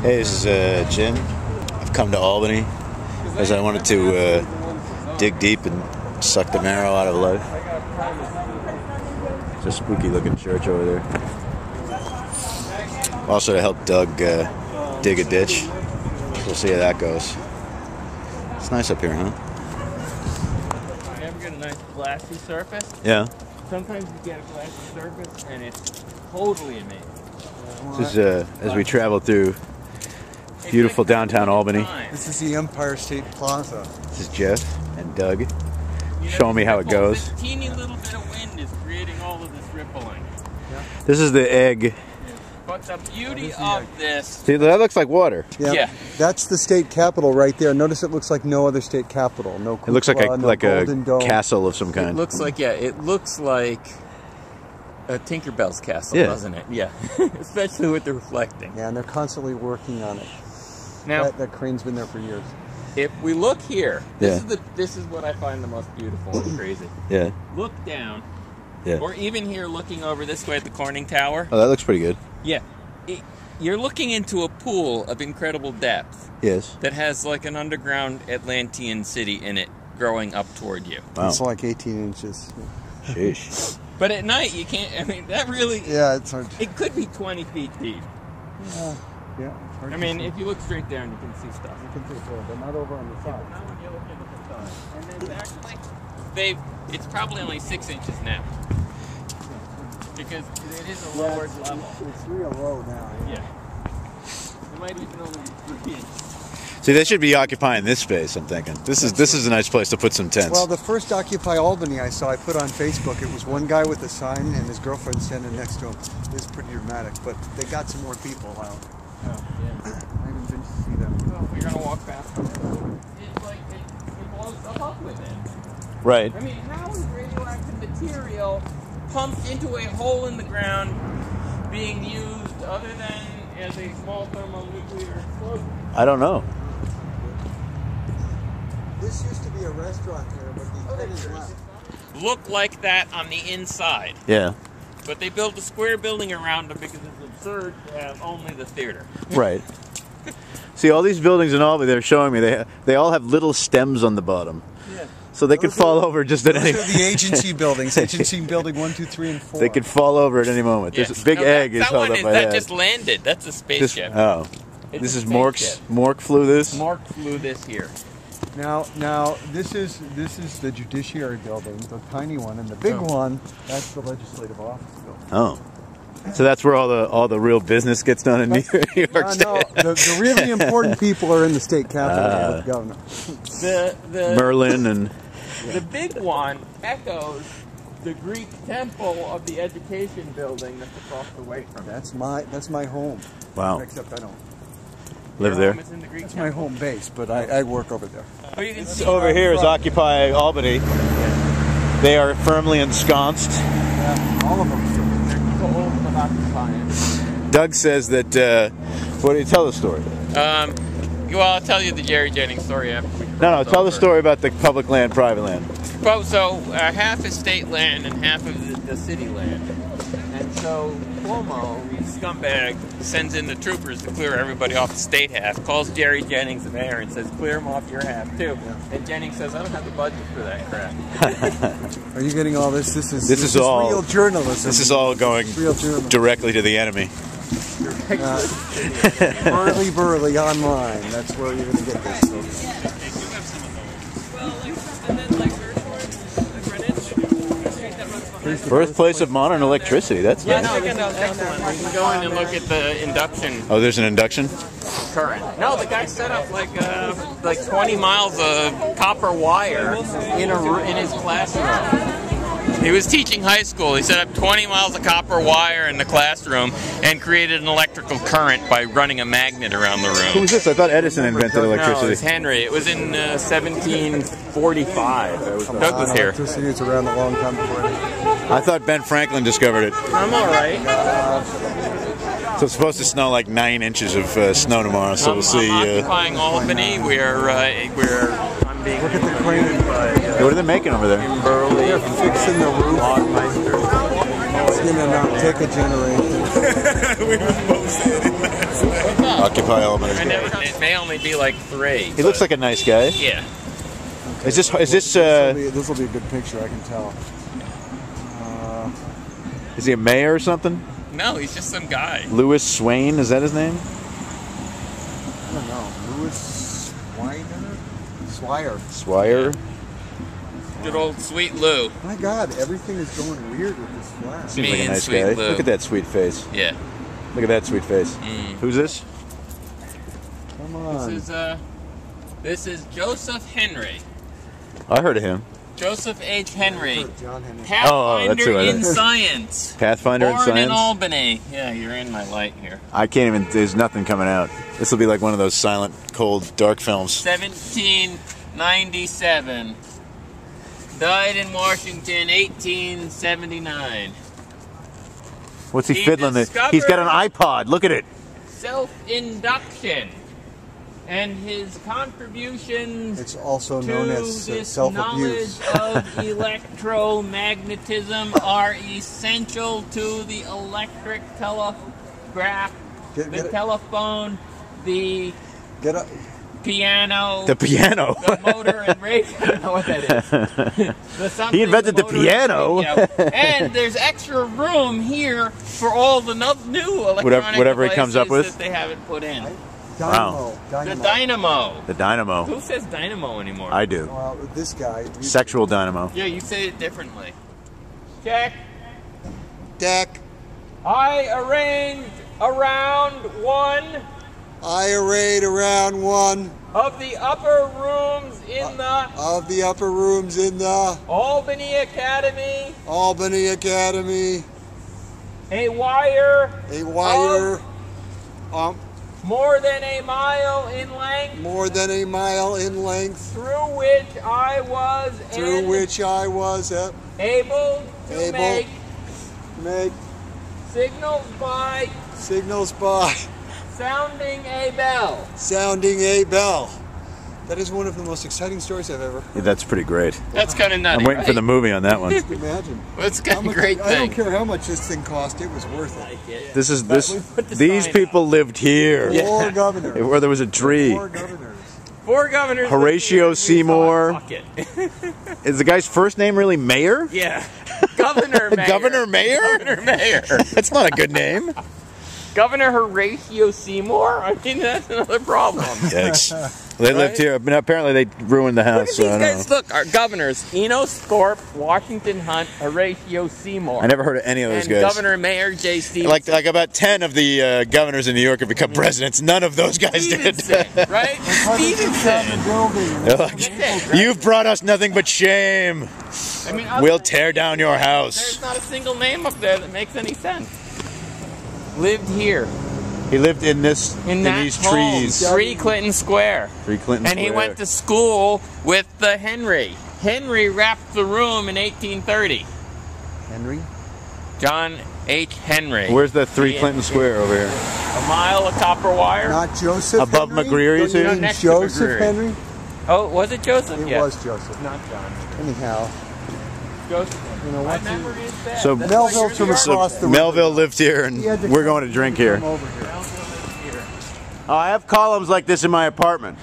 Hey, this is Jim. I've come to Albany as I wanted to dig deep and suck the marrow out of life. It's a spooky looking church over there. Also to help Doug dig a ditch. We'll see how that goes. It's nice up here, huh? You ever get a nice glassy surface? Yeah. Sometimes you get a glassy surface and it's totally amazing. This is as we travel through beautiful downtown Albany. This is the Empire State Plaza. This is Geof and Dug showing me how it goes. This teeny little bit of wind is creating all of this rippling. Yeah. This is the egg. But the beauty of this... See, that looks like water. Yeah. That's the state capitol right there. Notice it looks like no other state capitol. No cupola, It looks like a Dome. castle of some kind. It looks like, yeah, it looks like a Tinkerbell's castle, Yeah. doesn't it? Yeah. Especially with the reflecting. Yeah, and they're constantly working on it. Now, that crane's been there for years. if we look here, Yeah. this is what I find the most beautiful and crazy. Yeah. Look down, Yeah. or even here looking over this way at the Corning Tower. Oh, that looks pretty good. Yeah. You're looking into a pool of incredible depth Yes. that has like an underground Atlantean city in it growing up toward you. Wow. It's like 18 inches. Sheesh. But at night, you can't, I mean, that really, Yeah, it's hard. it could be 20 feet deep. Yeah, it's hard I to mean, see. if you look straight down, you can see stuff. You can see it, but not over on the side. Not when you're looking at the side. And then actually, it's probably only 6 inches now. Because it is a lowered level. It's real low now. Yeah. It might even only be 3 inches. See, they should be occupying this space, I'm thinking. This is a nice place to put some tents. Well, the first Occupy Albany I saw, I put on Facebook. It was one guy with a sign and his girlfriend standing next to him. It was pretty dramatic, but they got some more people out. Oh, yeah. I haven't been to see them. Well, we're going to walk past them. It's like, it blows stuff up with it. Right. I mean, how is radioactive material pumped into a hole in the ground being used other than as a small thermonuclear explosion? I don't know. This used to be a restaurant here, but the tenants left. Look like that on the inside. Yeah. But they built a square building around them because it's absurd to have only the theater. Right. See, all these buildings in Albany, they're showing me, they all have little stems on the bottom. Yeah. So they could fall over just at any Those are the agency buildings. Agency building 1, 2, 3, and 4. They could fall over at any moment. Yes. This big No, egg is that held one up by that that. just landed. That's a spaceship. Oh. It's This a is Mork's. spaceship. Mork flew this? Mork flew this here. Now this is the Judiciary building, the tiny one, and the big one, that's the Legislative Office building. Oh. So that's where all the real business gets done in New York State. No, the really important people are in the state capitol with the governor. The Merlin and the big one echoes the Greek temple of the education building that's across the way from it. That's my home. wow, Except I don't. live Your there. home is in the Greek It's my temple. home base, but I work over there. Oh, you can see Over here is Occupy Albany. They are firmly ensconced. Yeah, all of them. They're so old but occupying. Doug says that. What do you tell the story? Well, I'll tell you the Jerry Jennings story after we No, tell the story about the public land, private land. Well, so half is state land and half of the city land. And so Cuomo, scumbag, sends in the troopers to clear everybody off the state half, calls Jerry Jennings, the mayor, and says, clear them off your half, too. And Jennings says, I don't have the budget for that crap. Are you getting all this? This is all real journalism. This is all going real journalism. directly to the enemy. Burly online. That's where you're going to get this. So. Birthplace of modern electricity. That's Yeah, nice. no, this is excellent. We can go in and look at the induction Oh, there's an induction? current. No, the guy set up like 20 miles of copper wire in his classroom. He was teaching high school. He set up 20 miles of copper wire in the classroom and created an electrical current by running a magnet around the Who room. was this? I thought Edison invented No, it was electricity. Henry. It was in 1745. Doug was here. Electricity is around a long time before. I thought Ben Franklin discovered it. I'm all right. So it's supposed to snow like 9 inches of snow tomorrow, so we'll see. I'm occupying Albany. I'm being Look at the crane. What are they making over there? Behrle. They're fixing the roof. Logmeister. gonna not take a generation. We were both saying it. Occupy Albany. It may only be like 3. He looks like a nice guy. Yeah. Is this? This will be a good picture. I can tell. Is he a mayor or something? No, he's just some guy. Louis Swain, is that his name? I don't know. Louis Swire. Swire. Good old Sweet Lou. My God, everything is going weird with this flag. Seems like a and nice Sweet guy. Lou. Look at that sweet face. Yeah. Look at that sweet face. Who's this? Come on. This is Joseph Henry. I heard of him. Joseph H. Henry. John Henry. Pathfinder who I in know. Science. Pathfinder in Born Science? in Albany. Yeah, you're in my light here. I can't even, there's nothing coming out. This will be like one of those silent, cold, dark films. 1797. Died in Washington, 1879. What's he fiddling with? discovered- He's got an iPod. Look at it. Self-induction. And his contributions It's also to known as this self-abuse. knowledge of electromagnetism are essential to the electric telegraph, Get the it. telephone, the Get up. piano, The piano. the motor and radio. I don't know what that is. The something, He invented the motor and piano. radio. And there's extra room here for all the new electronic Whatever he comes up devices with. that they haven't put in. Dynamo. The dynamo. The dynamo. Who says dynamo anymore? I do. Well, this guy. Sexual dynamo. Yeah, you say it differently. Check. Deck. I arranged around one I arrayed around one of the upper rooms in the of the upper rooms in the Albany Academy. Albany Academy. A wire A wire more than a mile in length more than a mile in length, through which I was able to make signals by signals by sounding a bell. sounding a bell. That is one of the most exciting stories I've ever heard. Yeah, that's pretty great. That's kind of nutty. I'm waiting for the movie on that one. Imagine. That's kind How of much- great I don't thing. care how much this thing cost, it was worth it. This is But we put the these sign people lived here. Four governors. Where there was a tree. Four governors. 4 governors. Horatio lived here. Seymour. Fuck it. Is the guy's first name really Mayor? Yeah. Governor Mayor. Governor Mayor? Governor Mayor. That's not a good name. Governor Horatio Seymour? I mean, that's another problem. Yikes. They lived here, but apparently they ruined the house. Look So I at don't these guys. know. Look, our governors: Enos Thorpe, Washington Hunt, Horatio Seymour. I never heard of any of those and guys. Governor Mayor J. Stevenson. Like about 10 of the governors in New York have become presidents. None of those guys did. Stevenson, right? Stevenson. They're like, you've brought us nothing but shame. I mean, We'll tear down your house. There's not a single name up there that makes any sense. Lived here He lived in this, in that these home, trees. 3 Clinton Square. 3 Clinton And he Square. went to school with the Henry. Henry wrapped the room in 1830. Henry? John H. Henry. Where's the 3 Clinton Square over here? A mile of copper wire. Not Joseph Above Henry? McGreary's Don't you here? mean Next to Joseph McGreary. Henry? Oh, was it Joseph? It Yeah. was Joseph. Not John. Anyhow, Joseph. you know My what? memory is bad. So- That's why Melville you're from the across the river. Melville lived here, and He had to we're come- going to drink here. Come over here. Melville lives here. Oh, I have columns like this in my apartment.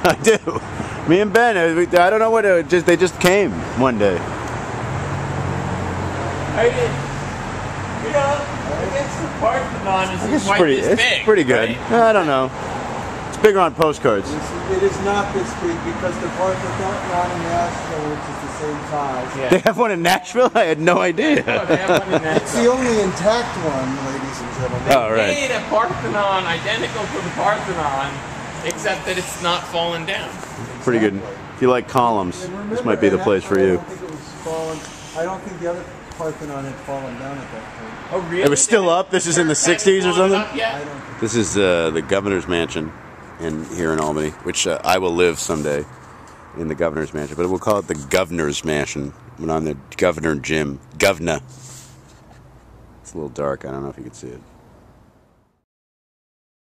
I do. Me and Ben, I don't know what, they just came one day. I mean, you know, I guess the Parthenon I is guess quite this it's big. pretty good. Right? I don't know. It's bigger on postcards. It is not this big because the Parthenon and Nashville, which is the same size. Yeah. They have one in Nashville? I had no idea. Oh, they have one in that. It's the only intact one, ladies and gentlemen. Oh, right. Made a Parthenon identical to the Parthenon, except that it's not fallen down. Pretty good. If you like columns, And remember, this might be the place for I you. don't think it was fallen. I don't think the other Parthenon had fallen down at that point. Oh, really? It was still up? This is in the 60s or something? Up yet? I don't think. This is the governor's mansion here in Albany, which I will live someday in the governor's mansion. But we'll call it the governor's mansion when I'm the governor Jim. Governor. It's a little dark. I don't know if you can see it.